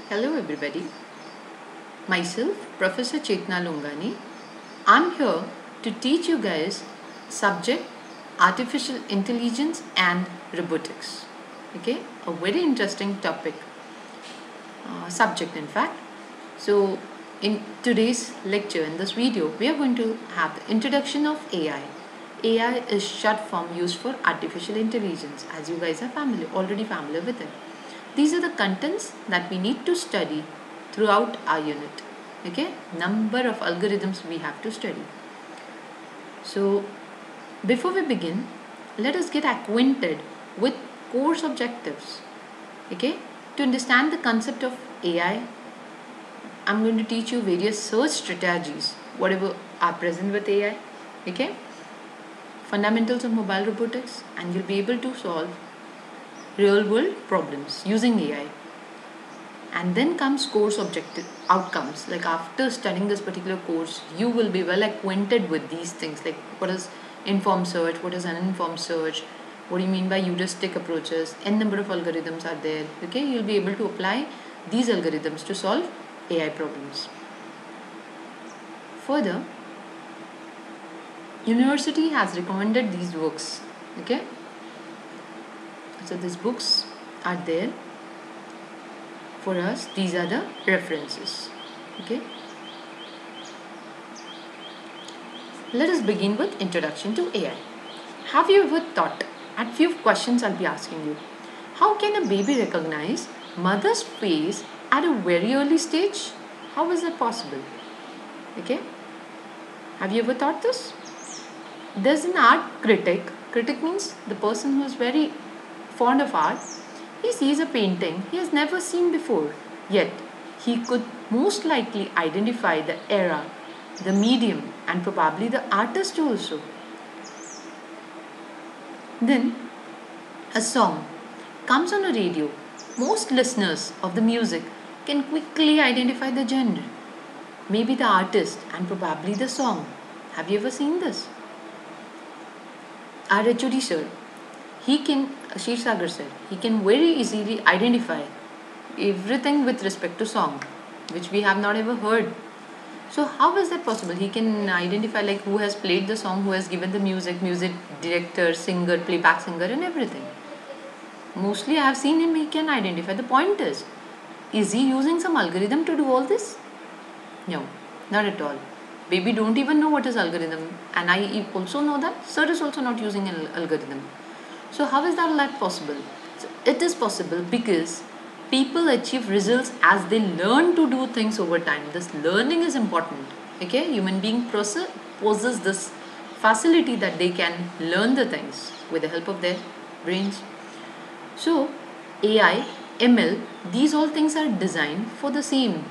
Hello everybody, myself Professor Chetna Lungani. I'm here to teach you guys subject artificial intelligence and robotics. Okay, a very interesting topic, subject in fact. So in today's lecture, in this video, we are going to have the introduction of AI. AI is short form used for artificial intelligence, as you guys are already familiar with it. These are the contents that we need to study throughout our unit. Okay, number of algorithms we have to study. So before we begin, let us get acquainted with course objectives. Okay, to understand the concept of AI, I'm going to teach you various search strategies, whatever are present with AI. Okay, fundamentals of mobile robotics, and you'll be able to solve real world problems using AI. And then comes course objective outcomes. Like after studying this particular course, you will be well acquainted with these things, like what is informed search, what is uninformed search, what do you mean by heuristic approaches, n number of algorithms are there. Okay, you'll be able to apply these algorithms to solve AI problems. Further, university has recommended these books. Okay, so these books are there for us. These are the references. Okay, let us begin with introduction to AI. Have you ever thought, at few questions I'll be asking you, how can a baby recognize mother's face at a very early stage? How is that possible? Okay, have you ever thought this? There's an art critic means the person who is very fond of art. He sees a painting he has never seen before, yet he could most likely identify the era, the medium, and probably the artist also. Then a song comes on a radio. Most listeners of the music can quickly identify the genre, maybe the artist, and probably the song. Have you ever seen this? Our HOD sir, Shirsagar sir, he can very easily identify everything with respect to song, which we have not ever heard. So how is that possible? He can identify like who has played the song, who has given the music director, singer, playback singer, and everything. Mostly I have seen him, he can identify. The point is he using some algorithm to do all this? No, not at all. Baby don't even know what is algorithm, and I also know that sir is also not using an algorithm. So how is that possible? So it is possible because people achieve results as they learn to do things over time. This learning is important. Okay, human being possesses this facility that they can learn the things with the help of their brains. So AI, ML, these all things are designed for the same,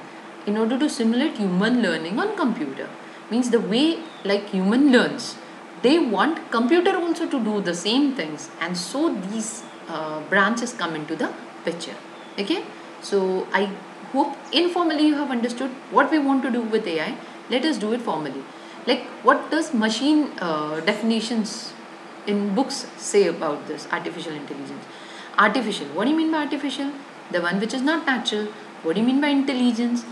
in order to simulate human learning on computer. Means the way like human learns, they want computer also to do the same things, and so these branches come into the picture. Okay, so I hope informally you have understood what we want to do with AI. Let us do it formally. Like what does machine definitions in books say about this artificial intelligence? Artificial, what do you mean by artificial? The one which is not natural. What do you mean by intelligence?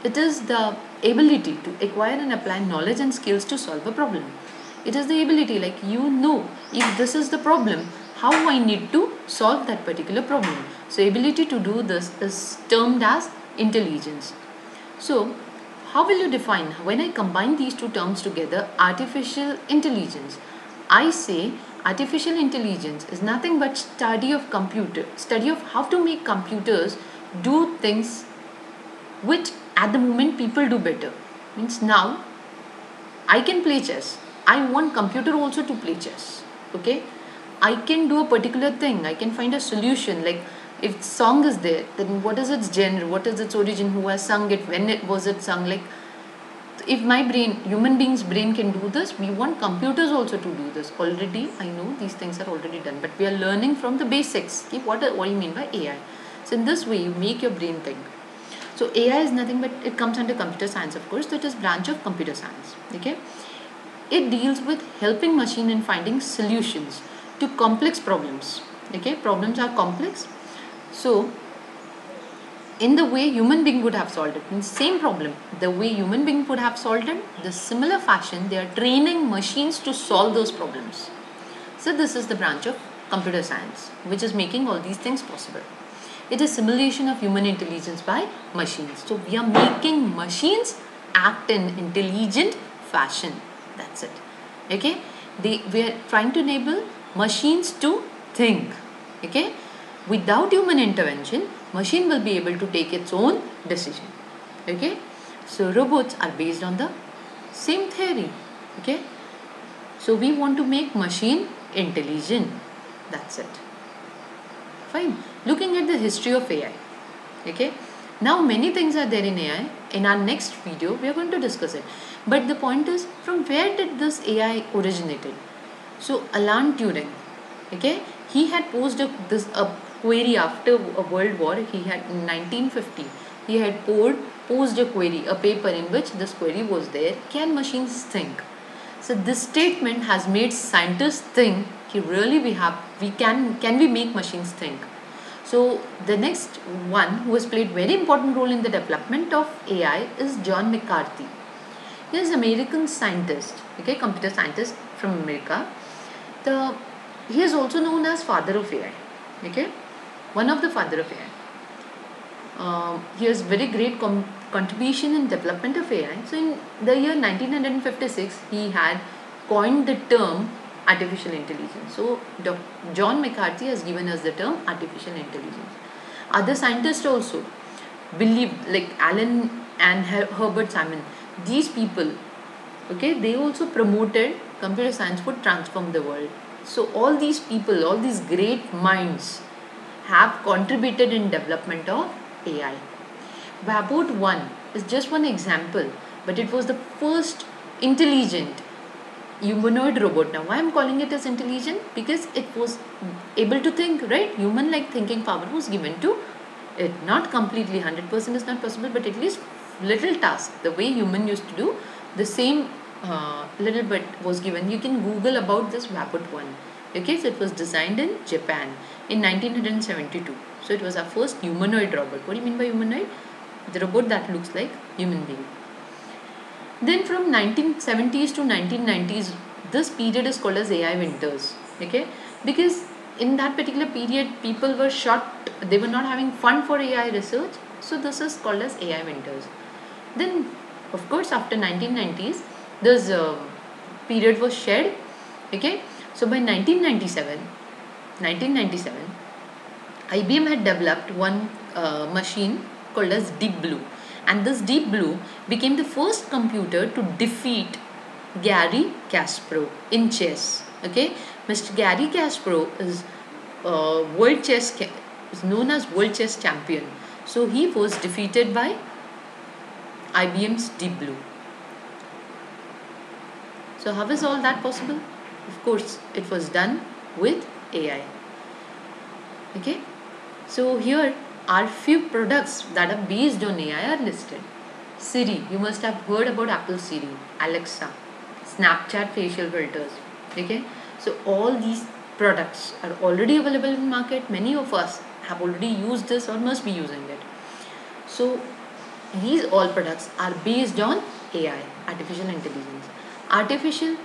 It is the ability to acquire and apply knowledge and skills to solve a problem. It is the ability, like if this is the problem, how I need to solve that particular problem. So ability to do this is termed as intelligence. So how will you define, when I combine these two terms together, artificial intelligence? I say artificial intelligence is nothing but study of how to make computers do things which at the moment people do better. Means now I can play chess. I want computer also to play chess. Okay, I can do a particular thing. I can find a solution. Like if song is there, then what is its genre? What is its origin? Who has sung it? When it was it sung? Like if my human being's brain can do this, we want computers also to do this. Already I know these things are already done, but we are learning from the basics. Okay, what do you mean by AI? So in this way, you make your brain think. So AI is nothing but, it comes under computer science, of course. So it is branch of computer science. Okay, it deals with helping machine in finding solutions to complex problems. Okay, problems are complex. So in the way human being would have solved it. In same problem, the way human being would have solved it, the similar fashion, they are training machines to solve those problems. So this is the branch of computer science, which is making all these things possible. It is simulation of human intelligence by machines. So we are making machines act in intelligent fashion. That's it. Okay? We are trying to enable machines to think. Okay? Without human intervention, machine will be able to take its own decision. Okay? So robots are based on the same theory. Okay? So we want to make machine intelligent. That's it. Fine. Looking at the history of AI. Okay. Now many things are there in AI. In our next video, we are going to discuss it. But the point is, from where did this AI originated? So Alan Turing, okay, he had posed a query after a world war. He had in 1950. He had posed a query, a paper in which this query was there. Can machines think? So this statement has made scientists think कि really can we make machines think. So the next one who has played very important role in the development of AI is John McCarthy. He is an American scientist, okay, computer scientist from America. He is also known as father of AI, okay, one of the father of AI. He has very great contribution in development of AI. So in the year 1956, he had coined the term artificial intelligence. So John McCarthy has given us the term artificial intelligence. Other scientists also believe, like Alan and Herbert Simon, these people, okay, they also promoted computer science would transform the world. So all these people, all these great minds have contributed in development of AI. Wabot 1 is just one example, but it was the first intelligent humanoid robot. Now why I'm calling it as intelligent? Because it was able to think, right? Human like thinking power was given to it. Not completely, 100% is not possible, but at least little task, the way human used to do, the same little bit was given. You can Google about this Wabot 1. Okay, so it was designed in Japan in 1972. So it was our first humanoid robot. What do you mean by humanoid? The robot that looks like human being. Then from 1970s to 1990s, this period is called as AI winters. Okay, because in that particular period, people were short, they were not having fund for AI research. So this is called as AI winters. Then, of course, after 1990s, this period was shed. Okay, so by 1997, IBM had developed one machine called as Deep Blue, and this Deep Blue became the first computer to defeat Garry Kasparov in chess. Okay, Mr. Garry Kasparov is is known as world chess champion. So he was defeated by IBM's Deep Blue. So how is all that possible? Of course, it was done with AI. Okay, so here are few products that are based on AI are listed. Siri, you must have heard about Apple Siri, Alexa, Snapchat facial filters. Okay, so all these products are already available in market. Many of us have already used this or must be using it. So these all products are based on AI, artificial intelligence. Artificial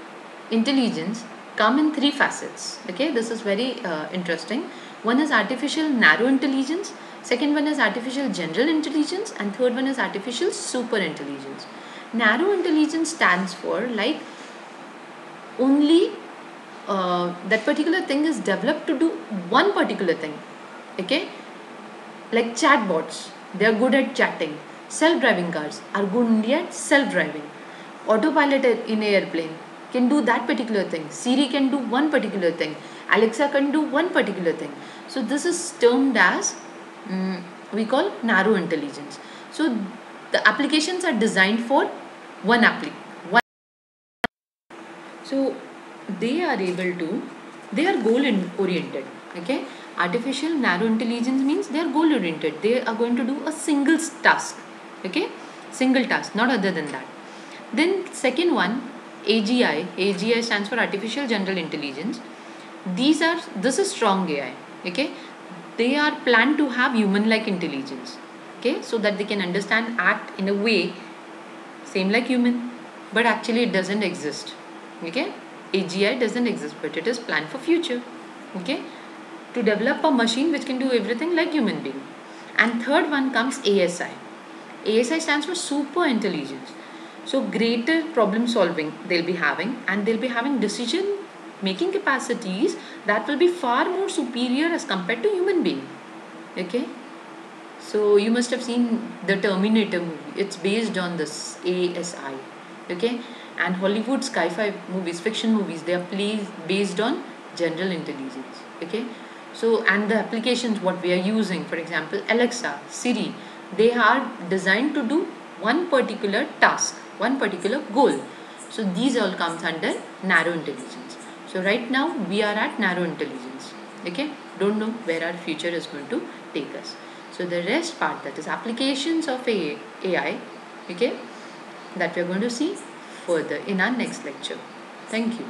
intelligence come in three facets. Okay, this is very interesting. One is artificial narrow intelligence, second one is artificial general intelligence, and third one is artificial super intelligence. Narrow intelligence stands for like only that particular thing is developed to do one particular thing. Okay, like chatbots, they are good at chatting. Self-driving cars are good only at self-driving. Autopilot in airplane can do that particular thing. Siri can do one particular thing. Alexa can do one particular thing. So this is termed as we call narrow intelligence. So the applications are designed for one application. So they are goal oriented. Okay, artificial narrow intelligence means they are goal oriented. They are going to do a single task. Okay, single task, not other than that. Then second one, AGI stands for artificial general intelligence. This is strong AI. Okay, they are planned to have human like intelligence. okay, so that they can understand, act in a way same like human, but actually it doesn't exist. Okay, AGI doesn't exist, but it is planned for future. Okay, to develop a machine which can do everything like human being. And third one comes ASI. ASI stands for super intelligence. So greater problem solving they'll be having, and they'll be having decision making capacities that will be far more superior as compared to human being. Okay, so you must have seen the Terminator movie. It's based on this ASI. Okay, and Hollywood sci-fi movies, fiction movies, they are based on general intelligence. Okay, so and the applications what we are using, for example, Alexa, Siri, they are designed to do one particular task, one particular goal. So these all comes under narrow intelligence. So right now we are at narrow intelligence. Okay, don't know where our future is going to take us. So the rest part, that is applications of AI, okay, that we are going to see further in our next lecture. Thank you.